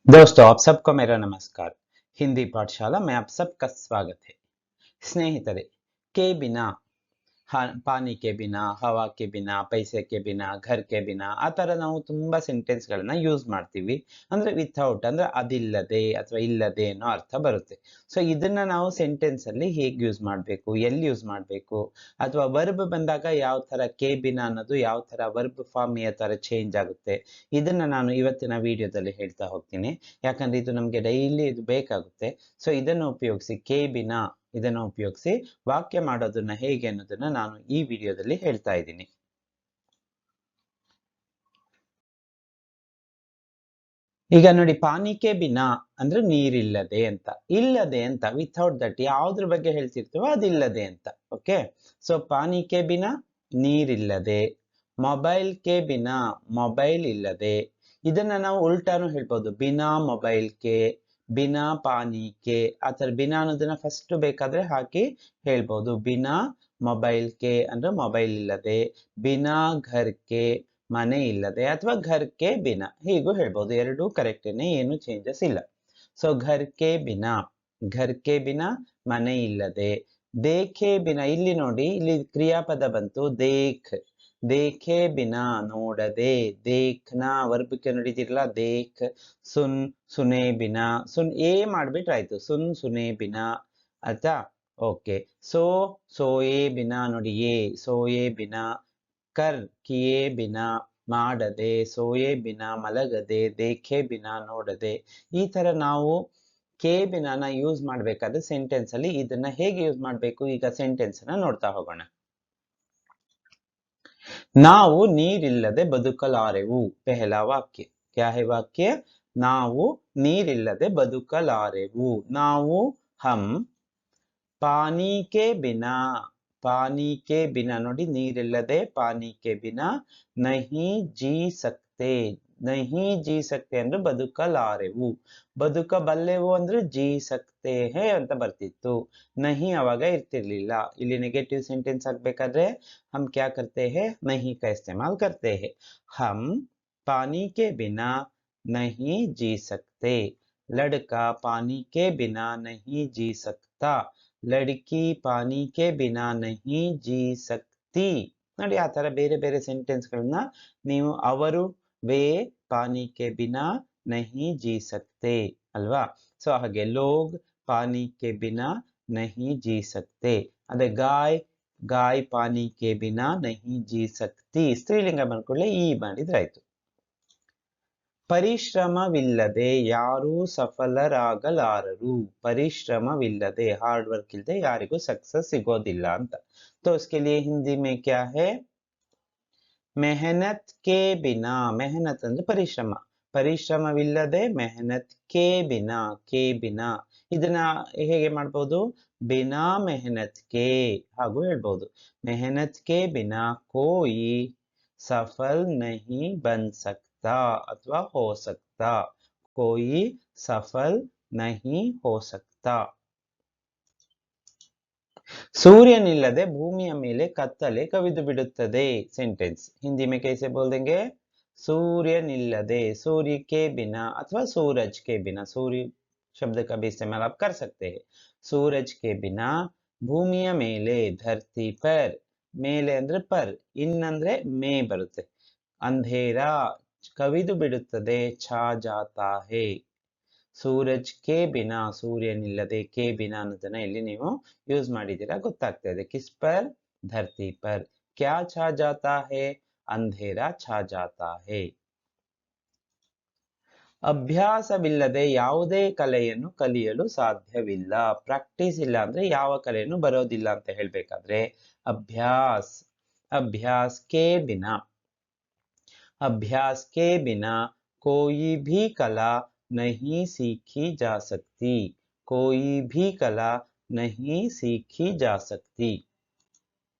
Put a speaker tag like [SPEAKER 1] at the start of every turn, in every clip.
[SPEAKER 1] दोस्तों, आप सबको मेरा नमस्कार। हिंदी पाठशाला में आप सबका स्वागत है। स्नेहितरे, के बिना ಪಾನಿ ಕೆ ಬಿನಾ, ಹವಾ ಕೆ ಬಿನಾ, ಪೈಸೆ ಕೆ ಬಿನಾ, ಘರ್ ಕೆ ಬಿನಾ ಆ ತರ ನಾವು ತುಂಬಾ ಸೆಂಟೆನ್ಸ್ ಗಳನ್ನ ಯೂಸ್ ಮಾಡ್ತೀವಿ. ಅಂದ್ರೆ ವಿಥೌಟ್ ಅಂದ್ರೆ ಅದಿಲ್ಲದೆ ಅಥವಾ ಇಲ್ಲದೆ ಅನ್ನೋ ಅರ್ಥ ಬರುತ್ತೆ. ಸೊ ಇದನ್ನ ನಾವು ಸೆಂಟೆನ್ಸ್ ಅಲ್ಲಿ ಹೇಗೆ ಯೂಸ್ ಮಾಡಬೇಕು, ಎಲ್ಲಿ ಯೂಸ್ ಮಾಡಬೇಕು, ಅಥವಾ ವರ್ಬ್ ಬಂದಾಗ ಯಾವ ತರ ಕೆ ಬಿನಾ ಅನ್ನೋದು ಯಾವ ತರ ವರ್ಬ್ ಫಾರ್ಮ್ ಯಾವ ತರ ಚೇಂಜ್ ಆಗುತ್ತೆ, ಇದನ್ನ ನಾನು ಇವತ್ತಿನ ವಿಡಿಯೋದಲ್ಲಿ ಹೇಳ್ತಾ ಹೋಗ್ತೀನಿ. ಯಾಕಂದ್ರೆ ಇದು ನಮ್ಗೆ ಡೈಲಿ ಇದು ಬೇಕಾಗುತ್ತೆ. ಸೊ ಇದನ್ನು ಉಪಯೋಗಿಸಿ ಇದನ್ನು ಉಪಯೋಗಿಸಿ ವಾಕ್ಯ ಮಾಡೋದನ್ನ ಹೇಗೆ ಅನ್ನೋದನ್ನ ನಾನು ಈ ವಿಡಿಯೋದಲ್ಲಿ ಹೇಳ್ತಾ ಇದ್ದೀನಿ. ಈಗ ನೋಡಿ, ಪಾನಿಕೆ ಬಿನಾ ಅಂದ್ರೆ ನೀರಿಲ್ಲದೆ ಅಂತ, ಇಲ್ಲದೆ ಅಂತ ವಿಥೌಟ್ ದಟ್ ಯಾವ್ದ್ರ ಬಗ್ಗೆ ಹೇಳ್ತಿರ್ತೀವೋ ಅದಿಲ್ಲದೆ ಅಂತ. ಓಕೆ, ಸೊ ಪಾನಿಕೆ ಬಿನಾ ನೀರಿಲ್ಲದೆ, ಮೊಬೈಲ್ ಕೆ ಬಿನಾ ಮೊಬೈಲ್ ಇಲ್ಲದೆ. ಇದನ್ನ ನಾವು ಉಲ್ಟಾನು ಹೇಳ್ಬೋದು, ಬಿನಾ ಮೊಬೈಲ್ ಕೆ, ಬಿನಾ ಪಾನಿ ಕೆ. ಆ ತರ ಬಿನಾ ಅನ್ನೋದನ್ನ ಫಸ್ಟ್ ಬೇಕಾದ್ರೆ ಹಾಕಿ ಹೇಳ್ಬೋದು. ಬಿನಾ ಮೊಬೈಲ್ ಕೆ ಅಂದ್ರೆ ಮೊಬೈಲ್ ಇಲ್ಲದೆ, ಬಿನಾ ಘರ್ ಕೆ ಮನೆ ಇಲ್ಲದೆ, ಅಥವಾ ಘರ್ ಕೆ ಬಿನಾ ಹೀಗೂ ಹೇಳ್ಬೋದು. ಎರಡೂ ಕರೆಕ್ಟೇನೆ, ಏನು ಚೇಂಜಸ್ ಇಲ್ಲ. ಸೊ ಘರ್ ಕೆ ಬಿನಾ ಮನೆ ಇಲ್ಲದೆ, ದೇಖೆ ಬಿನಾ ಇಲ್ಲಿ ನೋಡಿ, ಇಲ್ಲಿ ಕ್ರಿಯಾಪದ ಬಂತು ದೇಖ್, ದೇಖೆ ಬಿನಾ ನೋಡದೆ, ದೇಖ್ನಾ ವರ್ಬಕ್ಕೆ ನೋಡಿದಿರಲ್ಲ ದೇಖ್. ಸುನೆ ಬಿನಾ, ಏ ಮಾಡ್ಬಿಟ್ರೆ ಆಯ್ತು, ಸುನೆ ಬಿನಾ ಆಯ್ತಾ. ಓಕೆ, ಸೋಯೆ ಬಿನಾ ನೋಡಿ, ಸೋಯೆ ಬಿನಾ, ಕರ್ ಕಿಯೇ ಬಿನಾ ಮಾಡದೆ, ಸೋಯೆ ಬಿನಾ ಮಲಗದೆ, ದೇಖೆ ಬಿನಾ ನೋಡದೆ. ಈ ತರ ನಾವು ಕೆ ಬಿನಾನ ಯೂಸ್ ಮಾಡ್ಬೇಕಾದ್ರೆ ಸೆಂಟೆನ್ಸ್ ಅಲ್ಲಿ ಇದನ್ನ ಹೇಗೆ ಯೂಸ್ ಮಾಡ್ಬೇಕು, ಈಗ ಸೆಂಟೆನ್ಸ್ ನ ನೋಡ್ತಾ ಹೋಗೋಣ. ನಾವು ನೀರಿಲ್ಲದೆ ಬದುಕಲಾರೆವು. ಪೆಹಲಾ ವಾಕ್ಯ ಕ್ಯಾ ಹೈ ವಾಕ್ಯ? ನಾವು ನೀರಿಲ್ಲದೆ ಬದುಕಲಾರೆವು. ನಾವು ಹಮ್ ಪಾನಿ ಕೆ ಬಿನಾ, ಪಾನಿ ಕೆ ಬಿನಾ ನೋಡಿ ನೀರಿಲ್ಲದೆ, ಪಾನಿ ಕೆ ಬಿನಾ ನಹಿ ಜೀ ಸಕ್ತೆ, ನಹಿ ಜೀ ಸಕ್ತೆ ಅಂದ್ರೆ ಬದುಕಲಾರೆವು. ಬದುಕಬಲ್ಲೆವು ಅಂದ್ರೆ ಜೀ ಸಕ್ತೆ ಹೇ ಅಂತ ಬರ್ತಿತ್ತು, ನಹಿ ಅವಾಗ ಇರ್ತಿರ್ಲಿಲ್ಲ. ಇಲ್ಲಿ ನೆಗೆಟಿವ್ ಸೆಂಟೆನ್ಸ್ ಆಗ್ಬೇಕಾದ್ರೆ हम क्या करते हैं, नहीं का इस्तेमाल करते हैं. हम पानी के बिना नहीं जी सकते. लड़का पानी के बिना नहीं जी सकता. ಲಡ್ಕಿ ಪಾನಿ ಕೆ ಬಿನಾ ನಹಿ ಜೀ ಸಕ್ತಿ. ನೋಡಿ, ಆ ತರ ಬೇರೆ ಬೇರೆ ಸೆಂಟೆನ್ಸ್ ಗಳನ್ನ ನೀವು ಅವರು ವೇ ಪಾನಿ ಕೆ ಬಿನಾ ನಹಿ ಜೀ ಸಕ್ತೆ ಅಲ್ವಾ. ಸೊ ಹಾಗೆ ಲೋಗ್ ಪಾನಿ ಕೆ ಬಿನಾ ನಹಿ ಜೀ ಸಕ್ತೆ. ಅದೇ ಗಾಯ್ ಪಾನಿ ಕೆ ಬಿನಾ ನಹಿ ಜೀ ಸಕ್ತಿ. ಸ್ತ್ರೀಲಿಂಗ ಬಂದ್ಕೊಳ್ಳಿ ಈ ಮಾಡಿದ್ರಾಯ್ತು. ಪರಿಶ್ರಮವಿಲ್ಲದೆ ಯಾರೂ ಸಫಲರಾಗಲಾರರು. ಪರಿಶ್ರಮವಿಲ್ಲದೆ, ಹಾರ್ಡ್ ವರ್ಕ್ ಇಲ್ಲದೆ ಯಾರಿಗೂ ಸಕ್ಸಸ್ ಸಿಗೋದಿಲ್ಲ ಅಂತ. तो उसके लिए हिंदी में क्या है, मेहनत के बिना. मेहनत ಅಂದ್ರೆ ಪರಿಶ್ರಮ, ಪರಿಶ್ರಮವಿಲ್ಲದೆ ಮೆಹನತ್ ಕೆ ಬಿನಾ. ಇದನ್ನ ಹೇಗೆ ಮಾಡ್ಬೋದು, ಬಿನಾ ಮೆಹನತ್ ಕೆ ಹಾಗೂ ಹೇಳ್ಬೋದು. ಮೆಹನತ್ ಕೆ ಬಿನಾ ಕೋಯಿ ಸಫಲ್ ನಹಿ ಬನ್ ಸಕ್ತಾ ಅಥವಾ ಹೋ ಸಕ್ತಾ. ಕೋಯಿ ಸಫಲ್ ನಹಿ ಹೋ ಸಕ್ತಾ. ಸೂರ್ಯನಿಲ್ಲದೆ ಭೂಮಿಯ ಮೇಲೆ ಕತ್ತಲೆ ಕವಿದು ಬಿಡುತ್ತದೆ. ಸೆಂಟೆನ್ಸ್ ಹಿಂದಿ में कैसे बोल देंगे, सूर्यनिಲ್ಲದೆ, सूर्य के बिना अथवा सूरज के बिना. सूर्य शब्द का भी इस्तेमाल आप कर सकते हैं. सूरज के बिना ಭೂಮಿಯ ಮೇಲೆ, ಧರ್ತಿ ಪರ್, ಮೇಲೆ ಅಂದ್ರೆ ಪರ್, ಇನ್ ಅಂದ್ರೆ ಮೇ ಬರುತ್ತೆ. ಅಂಧೇರ ಕವಿದು ಬಿಡುತ್ತದೆ, ಛಾ ಜಾತಾ ಹೇ. ಸೂರಜ್ ಕೆ ಬಿನಾ, ಸೂರ್ಯನಿಲ್ಲದೆ, ಕೆ ಬಿನಾ ಅನ್ನೋದನ್ನ ಇಲ್ಲಿ ನೀವು ಯೂಸ್ ಮಾಡಿದ್ದೀರಾ ಗೊತ್ತಾಗ್ತಾ ಇದೆ. Kiss per, Dharti per. ಕ್ಯಾ ಛಾ ಜಾತಾ ಹೇ, ಅಂಧೇರ ಛಾ ಜಾತಾ ಹೇ. ಅಭ್ಯಾಸವಿಲ್ಲದೆ ಯಾವುದೇ ಕಲೆಯನ್ನು ಕಲಿಯಲು ಸಾಧ್ಯವಿಲ್ಲ. ಪ್ರಾಕ್ಟೀಸ್ ಇಲ್ಲ ಅಂದ್ರೆ ಯಾವ ಕಲೆಯನ್ನು ಬರೋದಿಲ್ಲ ಅಂತ ಹೇಳ್ಬೇಕಾದ್ರೆ ಅಭ್ಯಾಸ್, ಅಭ್ಯಾಸ್ ಕೆ ಬಿನಾ, अभ्यास के बिना कोई भी कला नहीं सीखी जा सकती. कोई भी कला नहीं सीखी जा सकती.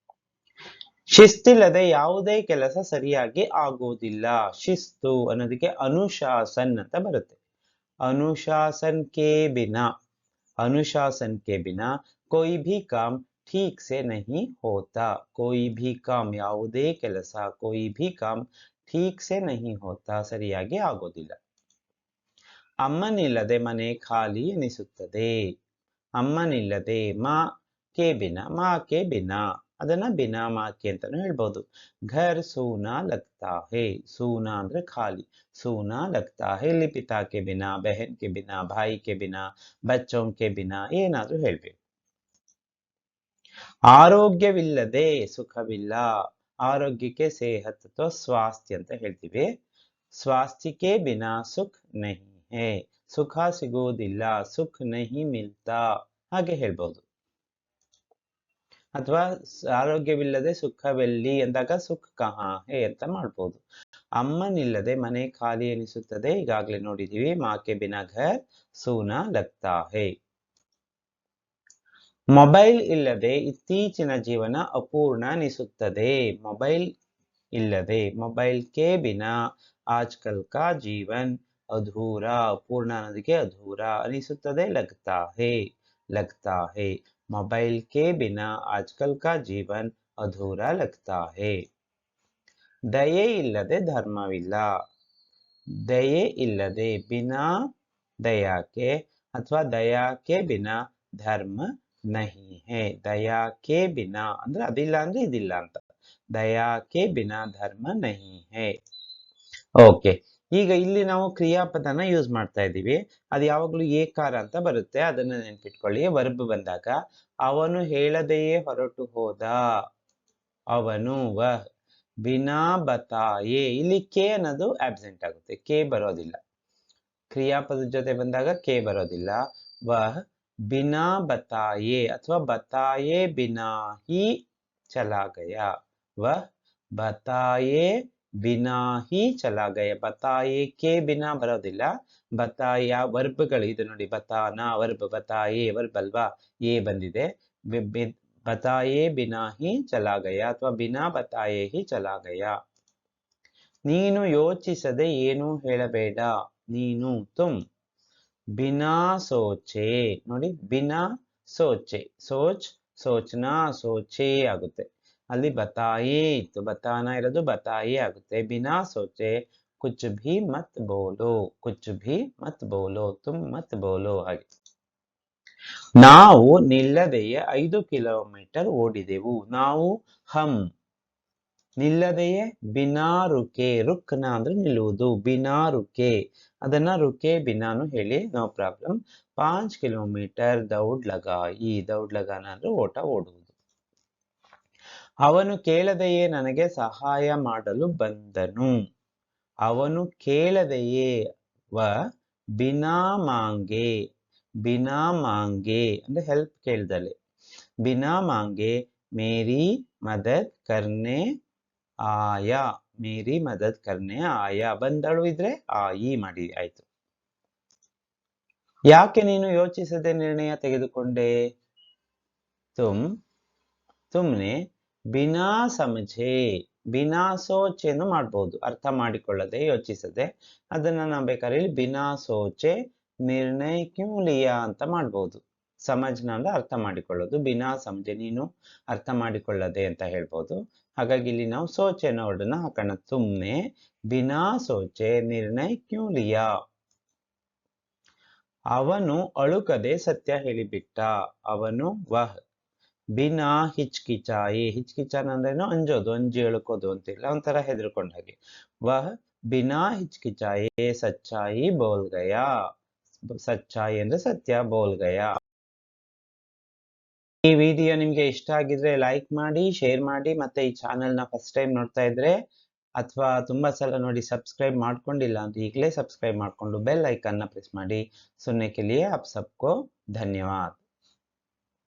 [SPEAKER 1] ಶಿಸ್ತಿಲ್ಲದೆ ಯಾವುದೇ ಕೆಲಸ ಸರಿಯಾಗಿ ಆಗೋದಿಲ್ಲ. ಶಿಸ್ತು ಅನ್ನೋದಕ್ಕೆ ಅನುಶಾಸನ್ ಅಂತ ಬರುತ್ತೆ. ಅನುಶಾಸನ್ ಕೆ ಬಿನಾ, अनुशासन के बिना कोई भी काम ठीक से नहीं होता. कोई भी काम ಯಾವುದೇ ಕೆಲಸ, कोई भी काम ठीक से नहीं होता ಸರಿಯಾಗಿ ಆಗೋದಿಲ್ಲ. ಅಮ್ಮನಿಲ್ಲದೆ ಮನೆ ಖಾಲಿ ಎನಿಸುತ್ತದೆ. ಅಮ್ಮನಿಲ್ಲದೆ ಮಾ ಕೆ ಬಿನಾ ಅದನ್ನ ಬಿನಾ ಮಾಕೆ ಅಂತಾನು ಹೇಳ್ಬೋದು. ಘರ್ ಸೂನಾ ಲಗ್ತಾ ಹೇ, ಸೂನಾ ಅಂದ್ರೆ ಖಾಲಿ, ಸೂನಾ ಲಗ್ತಾ ಹೇ. ಇಲ್ಲಿ ಪಿತಾ ಕೆ ಬಿನಾ, ಬೆಹನ್ ಕೆ ಬಿನಾ, ಭಾಯಿ ಕೆ ಬಿನಾ, ಬಚ್ಚೋಂ ಕೆ ಬಿನಾ ಏನಾದ್ರೂ ಹೇಳ್ಬೇಕು. ಆರೋಗ್ಯವಿಲ್ಲದೆ ಸುಖವಿಲ್ಲ. ಆರೋಗ್ಯಕ್ಕೆ ಸೇಹತ್ ಅಥವಾ ಸ್ವಾಸ್ಥ್ಯ ಅಂತ ಹೇಳ್ತೀವಿ. ಸ್ವಾಸ್ಥ್ಯಕ್ಕೆ ಬಿನಾ ಸುಖ್ ನಹಿ ಹೇ, ಸುಖ ಸಿಗುವುದಿಲ್ಲ, ಸುಖ್ ನಹಿ ಮಿಲ್ತಾ ಹಾಗೆ ಹೇಳ್ಬೋದು. ಅಥವಾ ಆರೋಗ್ಯವಿಲ್ಲದೆ ಸುಖವೆಲ್ಲಿ ಅಂದಾಗ ಸುಖ್ ಕಹಾ ಹೇ ಅಂತ ಮಾಡ್ಬೋದು. ಅಮ್ಮನಿಲ್ಲದೆ ಮನೆ ಖಾಲಿ ಎನಿಸುತ್ತದೆ, ಈಗಾಗಲೇ ನೋಡಿದೀವಿ. ಮಾಕೆ ಬಿನಾ ಘರ್ ಸೂನಾ ಲಗ್ತಾ ಹೇ. ಮೊಬೈಲ್ ಇಲ್ಲದೆ ಇತ್ತೀಚಿನ ಜೀವನ ಅಪೂರ್ಣ ಅನಿಸುತ್ತದೆ. ಮೊಬೈಲ್ ಇಲ್ಲದೆ, ಮೊಬೈಲ್ ಕೆ ಬಿನಾ ಆಜ್ಕಲ್ ಕಾ ಜೀವನ್ ಅಧೂರಾ, ಅಪೂರ್ಣ ಅನ್ನೋದಕ್ಕೆ ಅಧೂರಾ ಅನಿಸುತ್ತದೆ. ಲಗ್ತಾ ಹೇ, ಲಗ್ತಾ ಹೇ. ಮೊಬೈಲ್ ಕೆ ಬಿನಾ ಆಜ್ಕಲ್ ಕಾ ಜೀವನ್ ಅಧೂರಾ ಲಗ್ತಾ ಹೇ. ದಯೆ ಇಲ್ಲದೆ ಧರ್ಮವಿಲ್ಲ. ದಯೆ ಇಲ್ಲದೆ ಬಿನಾ ದಯಾಕೆ ಅಥವಾ ದಯಾಕೆ ಬಿನಾ ಧರ್ಮ ನಹಿ ಹೇ. ದಯಾಕೆ ಬಿನಾ ಅಂದ್ರೆ ಅದಿಲ್ಲ ಅಂದ್ರೆ ಇದಿಲ್ಲ ಅಂತ. ದಯಾಕೆ ಬಿನಾ ಧರ್ಮ ನಹಿ ಹೇ. ಓಕೆ, ಈಗ ಇಲ್ಲಿ ನಾವು ಕ್ರಿಯಾಪದನ ಯೂಸ್ ಮಾಡ್ತಾ ಇದ್ದೀವಿ. ಅದು ಯಾವಾಗ್ಲೂ ಏಕಾರ ಅಂತ ಬರುತ್ತೆ, ಅದನ್ನ ನೆನ್ಪಿಟ್ಕೊಳ್ಳಿ. ವರ್ಬ್ ಬಂದಾಗ ಅವನು ಹೇಳದೆಯೇ ಹೊರಟು ಹೋದ, ಅವನು ವಹ್. ಬಿನಾ ಬತಾಯೆ, ಇಲ್ಲಿ ಕೆ ಅನ್ನೋದು ಆಬ್ಸೆಂಟ್ ಆಗುತ್ತೆ, ಕೆ ಬರೋದಿಲ್ಲ. ಕ್ರಿಯಾಪದ ಜೊತೆ ಬಂದಾಗ ಕೆ ಬರೋದಿಲ್ಲ. ವಹ್ ಬಿನಾ ಬತಾಯೆ ಅಥವಾ ಬತಾಯೆ ಬಿನಾ ಹಿ ಚಲಾ ಗಯಾ. ವಹ್ ಬತಾಯೆ ಬಿನಾ ಹಿ ಚಲಾ ಗಯಾ. ಬತಾಯೆ ಕೆ ಬಿನಾ ಬರೋದಿಲ್ಲ. ಬತಾಯ ವರ್ಬ್ಗಳು ಇದು ನೋಡಿ, ಬತಾನಾ ವರ್ಬ್, ಬತಾಯೆ ವರ್ಬ್ ಅಲ್ವಾ, ಎ ಬಂದಿದೆ. ಬತಾಯೆ ಬಿನಾ ಹಿ ಚಲಾ ಗಯಾ ಅಥವಾ ಬಿನಾ ಬತಾಯೆ ಹಿ ಚಲಾ ಗಯಾ. ನೀನು ಯೋಚಿಸದೆ ಏನೂ ಹೇಳಬೇಡ. ನೀನು ತುಮ್. ಬಿನಾ ಸೋಚೆ ನೋಡಿ, ಬಿನಾ ಸೋಚೆ, ಸೋಚ್ ಸೋಚನಾ ಸೋಚೆ ಆಗುತ್ತೆ. ಅಲ್ಲಿ ಬತಾಯೆ ಇತ್ತು, ಬತಾನಾ ಇರೋದು ಬತಾಯೆ ಆಗುತ್ತೆ. ಬಿನಾ ಸೋಚೆ ಕುಚ್ ಭಿ ಮತ್ ಬೋಲೋ, ಕುಚ್ ಭಿ ಮತ್ ಬೋಲೋ, ತುಮ್ ಮತ್ ಬೋಲೋ ಹಾಗೆ. ನಾವು ನಿಲ್ಲದೆಯೇ 5 ಕಿಲೋಮೀಟರ್ ಓಡಿದೆವು. ನಾವು ಹಮ್. ನಿಲ್ಲದೆಯೇ ಬಿನಾ ರುಕೆ, ರುಕ್ನ ಅಂದ್ರೆ ನಿಲ್ಲುವುದು, ಬಿನಾ ರುಕೆ ಅದನ್ನ ರುಕೆ ಬಿನಾನು ಹೇಳಿ, ನೋ ಪ್ರಾಬ್ಲಮ್. 5 ಕಿಲೋಮೀಟರ್ ದೌಡ್ ಲಗಾಯಿ, ದೌಡ್ ಲಗಾನ ಅಂದ್ರೆ ಓಟ ಓಡುವುದು. ಅವನು ಕೇಳದೆಯೇ ನನಗೆ ಸಹಾಯ ಮಾಡಲು ಬಂದನು. ಅವನು ಕೇಳದೆಯೇ ವ ಬಿನಾ ಮಾಂಗೆ, ಬಿನಾ ಮಾಂಗೆ ಅಂದ್ರೆ ಹೆಲ್ಪ್ ಕೇಳ್ದಲೆ. ಬಿನಾ ಮಾಂಗೆ ಮೇರಿ ಮದದ್ ಕರ್ನೆ ಆಯಾ, ಮೇರಿ ಮದದ್ ಕರ್ನೆ ಆಯಾ. ಬಂದಳು ಇದ್ರೆ ಆಯಿ ಮಾಡಿ ಆಯ್ತು. ಯಾಕೆ ನೀನು ಯೋಚಿಸದೆ ನಿರ್ಣಯ ತೆಗೆದುಕೊಂಡೆ? ತುಮ್ನೆ ಬಿನಾ ಸಮझे, ಬಿನಾ ಸೋಚೆನು ಮಾಡ್ಬೋದು, ಅರ್ಥ ಮಾಡಿಕೊಳ್ಳದೆ ಯೋಚಿಸದೆ. ಅದನ್ನ ನಾವು ಬೇಕಾದ್ರೆ ಬಿನಾ ಸೋಚೆ ನಿರ್ಣಯ ಕ್ಯೂ ಲಿಯಾ ಅಂತ ಮಾಡ್ಬೋದು. ಸಮಜ್ನ ಅಂದ್ರೆ ಅರ್ಥ ಮಾಡಿಕೊಳ್ಳೋದು, ಬಿನಾ ಸಮझे ನೀನು ಅರ್ಥ ಮಾಡಿಕೊಳ್ಳದೆ ಅಂತ ಹೇಳ್ಬೋದು. ಹಾಗಾಗಿ ಇಲ್ಲಿ ನಾವು ಸೋಚೆ ಅನ್ನೋ ವರ್ಡನ್ನ ಹಾಕೋಣ. ತುಮ್ನೆ ಬಿನಾ ಸೋಚೆ ನಿರ್ಣಯ ಕ್ಯೂ ಲಿಯಾ. ಅವನು ಅಳುಕದೆ ಸತ್ಯ ಹೇಳಿಬಿಟ್ಟ. ಅವನು ವಹ್ ಬಿನಾ ಹಿಚ್ಕಿಚಾಯಿ, ಹಿಚ್ಕಿಚಾನ್ ಅಂದ್ರೇನು ಅಂಜೋದು, ಅಂಜಿ ಎಳ್ಕೋದು ಅಂತಿಲ್ಲ, ಒಂಥರ ಹೆದರ್ಕೊಂಡ ಹಾಗೆ. ವಹ್ ಬಿನಾ ಹಿಚ್ಕಿಚಾಯಿ ಸಚ್ಚಾಯಿ ಬೋಲ್ ಗಯಾ. ಸಚ್ಚಾಯಿ ಅಂದ್ರೆ ಸತ್ಯ, ಬೋಲ್ ಗಯಾ. ಈ ವಿಡಿಯೋ ನಿಮ್ಗೆ ಇಷ್ಟ ಆಗಿದ್ರೆ ಲೈಕ್ ಮಾಡಿ, ಶೇರ್ ಮಾಡಿ, ಮತ್ತೆ ಈ ಚಾನೆಲ್ನ ಫಸ್ಟ್ ಟೈಮ್ ನೋಡ್ತಾ ಇದ್ರೆ ಅಥವಾ ತುಂಬಾ ಸಲ ನೋಡಿ ಸಬ್ಸ್ಕ್ರೈಬ್ ಮಾಡ್ಕೊಂಡಿಲ್ಲ ಅಂತ ಈಗಲೇ ಸಬ್ಸ್ಕ್ರೈಬ್ ಮಾಡ್ಕೊಂಡು ಬೆಲ್ ಐಕನ್ನ ಪ್ರೆಸ್ ಮಾಡಿ. ಸುನ್ನೆ ಕೆ ಲಿಯೆ ಆಪ್ ಸಬ್ಕೋ ಧನ್ಯವಾದ.